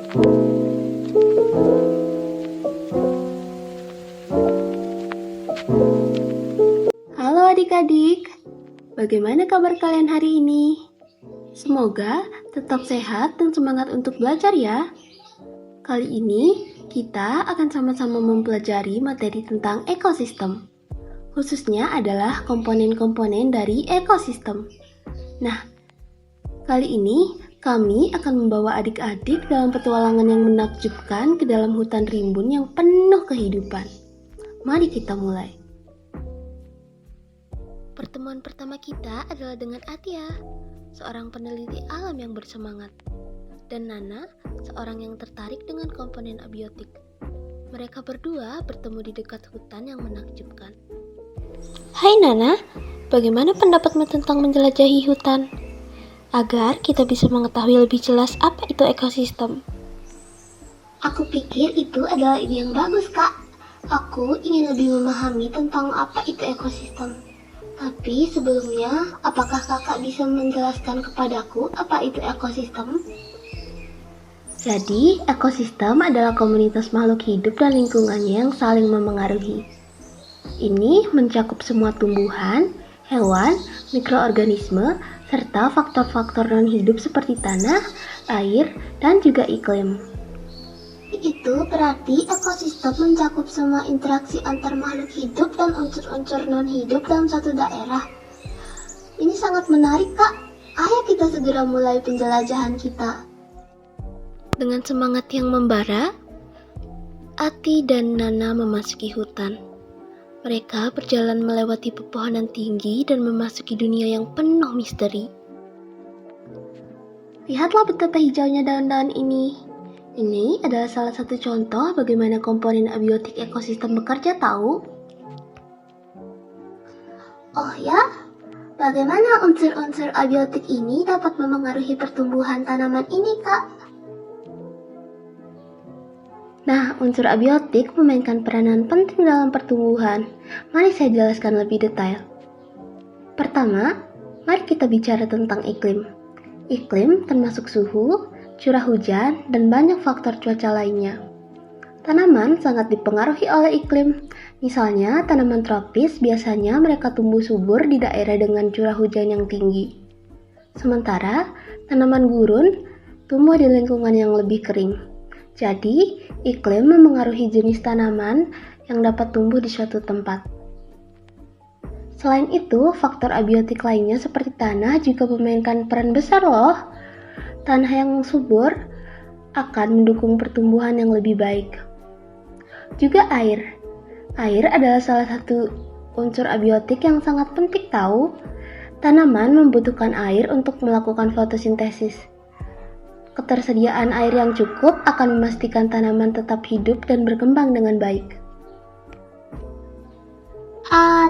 Halo adik-adik, bagaimana kabar kalian hari ini? Semoga tetap sehat dan semangat untuk belajar ya. Kali ini kita akan sama-sama mempelajari materi tentang ekosistem. Khususnya adalah komponen-komponen dari ekosistem. Nah, kali ini kami akan membawa adik-adik dalam petualangan yang menakjubkan ke dalam hutan rimbun yang penuh kehidupan. Mari kita mulai. Pertemuan pertama kita adalah dengan Atia, seorang peneliti alam yang bersemangat, dan Nana, seorang yang tertarik dengan komponen abiotik. Mereka berdua bertemu di dekat hutan yang menakjubkan. Hai Nana, bagaimana pendapatmu tentang menjelajahi hutan? Agar kita bisa mengetahui lebih jelas apa itu ekosistem. Aku pikir itu adalah ide yang bagus, Kak. Aku ingin lebih memahami tentang apa itu ekosistem. Tapi sebelumnya, apakah kakak bisa menjelaskan kepadaku apa itu ekosistem? Jadi, ekosistem adalah komunitas makhluk hidup dan lingkungannya yang saling memengaruhi. Ini mencakup semua tumbuhan, hewan, mikroorganisme, serta faktor-faktor non-hidup seperti tanah, air, dan juga iklim. Itu berarti ekosistem mencakup semua interaksi antar makhluk hidup dan unsur-unsur non-hidup dalam satu daerah. Ini sangat menarik, Kak. Ayo kita segera mulai penjelajahan kita. Dengan semangat yang membara, Ati dan Nana memasuki hutan. Mereka berjalan melewati pepohonan tinggi dan memasuki dunia yang penuh misteri. Lihatlah betapa hijaunya daun-daun ini. Ini adalah salah satu contoh bagaimana komponen abiotik ekosistem bekerja, tahu? Oh ya? Bagaimana unsur-unsur abiotik ini dapat memengaruhi pertumbuhan tanaman ini, Kak? Nah, unsur abiotik memainkan peranan penting dalam pertumbuhan. Mari saya jelaskan lebih detail. Pertama, mari kita bicara tentang iklim. Iklim termasuk suhu, curah hujan, dan banyak faktor cuaca lainnya. Tanaman sangat dipengaruhi oleh iklim. Misalnya, tanaman tropis biasanya mereka tumbuh subur di daerah dengan curah hujan yang tinggi. Sementara, tanaman gurun tumbuh di lingkungan yang lebih kering. Jadi, iklim memengaruhi jenis tanaman yang dapat tumbuh di suatu tempat. Selain itu, faktor abiotik lainnya seperti tanah juga memainkan peran besar loh. Tanah yang subur akan mendukung pertumbuhan yang lebih baik. Juga air. Air adalah salah satu unsur abiotik yang sangat penting, tahu. Tanaman membutuhkan air untuk melakukan fotosintesis. Ketersediaan air yang cukup akan memastikan tanaman tetap hidup dan berkembang dengan baik.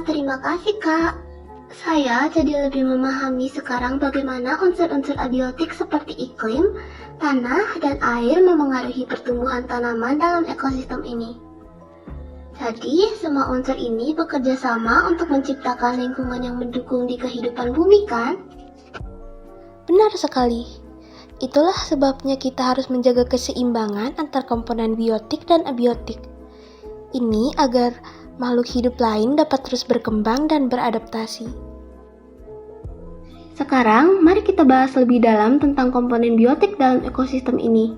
Terima kasih, Kak. Saya jadi lebih memahami sekarang bagaimana unsur-unsur abiotik seperti iklim, tanah, dan air memengaruhi pertumbuhan tanaman dalam ekosistem ini. Jadi, semua unsur ini bekerja sama untuk menciptakan lingkungan yang mendukung di kehidupan bumi, kan? Benar sekali. Itulah sebabnya kita harus menjaga keseimbangan antar komponen biotik dan abiotik. Ini agar makhluk hidup lain dapat terus berkembang dan beradaptasi. Sekarang, mari kita bahas lebih dalam tentang komponen biotik dalam ekosistem ini.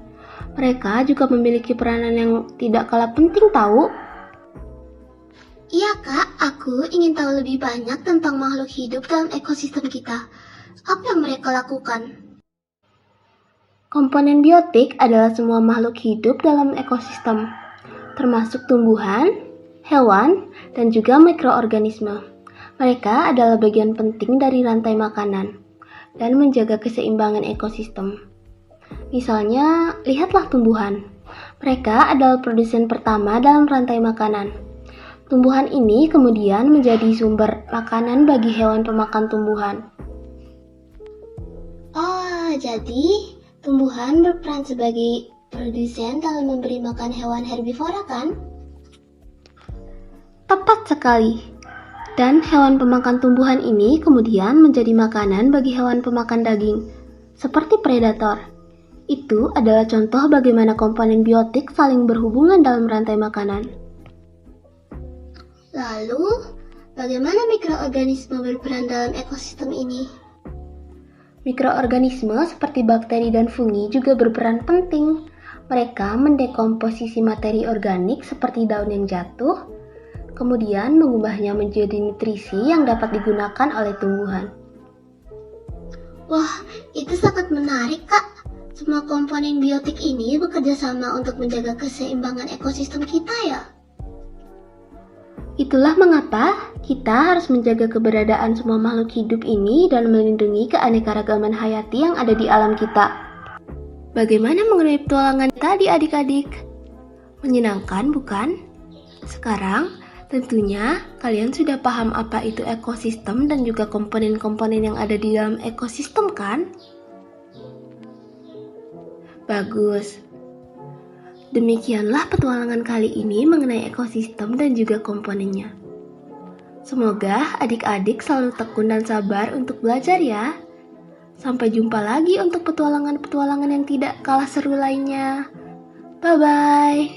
Mereka juga memiliki peranan yang tidak kalah penting, tahu? Iya, Kak. Aku ingin tahu lebih banyak tentang makhluk hidup dalam ekosistem kita. Apa yang mereka lakukan? Komponen biotik adalah semua makhluk hidup dalam ekosistem, termasuk tumbuhan, hewan, dan juga mikroorganisme. Mereka adalah bagian penting dari rantai makanan dan menjaga keseimbangan ekosistem. Misalnya, lihatlah tumbuhan. Mereka adalah produsen pertama dalam rantai makanan. Tumbuhan ini kemudian menjadi sumber makanan bagi hewan pemakan tumbuhan. Oh, jadi tumbuhan berperan sebagai produsen dalam memberi makan hewan herbivora, kan? Tepat sekali. Dan hewan pemakan tumbuhan ini kemudian menjadi makanan bagi hewan pemakan daging, seperti predator. Itu adalah contoh bagaimana komponen biotik saling berhubungan dalam rantai makanan. Lalu, bagaimana mikroorganisme berperan dalam ekosistem ini? Mikroorganisme seperti bakteri dan fungi juga berperan penting. Mereka mendekomposisi materi organik seperti daun yang jatuh, kemudian mengubahnya menjadi nutrisi yang dapat digunakan oleh tumbuhan. Wah, itu sangat menarik, Kak. Semua komponen biotik ini bekerja sama untuk menjaga keseimbangan ekosistem kita ya? Itulah mengapa kita harus menjaga keberadaan semua makhluk hidup ini dan melindungi keanekaragaman hayati yang ada di alam kita. Bagaimana mengenai petualangan tadi adik-adik? Menyenangkan bukan? Sekarang tentunya kalian sudah paham apa itu ekosistem dan juga komponen-komponen yang ada di dalam ekosistem kan? Bagus. Demikianlah petualangan kali ini mengenai ekosistem dan juga komponennya. Semoga adik-adik selalu tekun dan sabar untuk belajar ya. Sampai jumpa lagi untuk petualangan-petualangan yang tidak kalah seru lainnya. Bye-bye.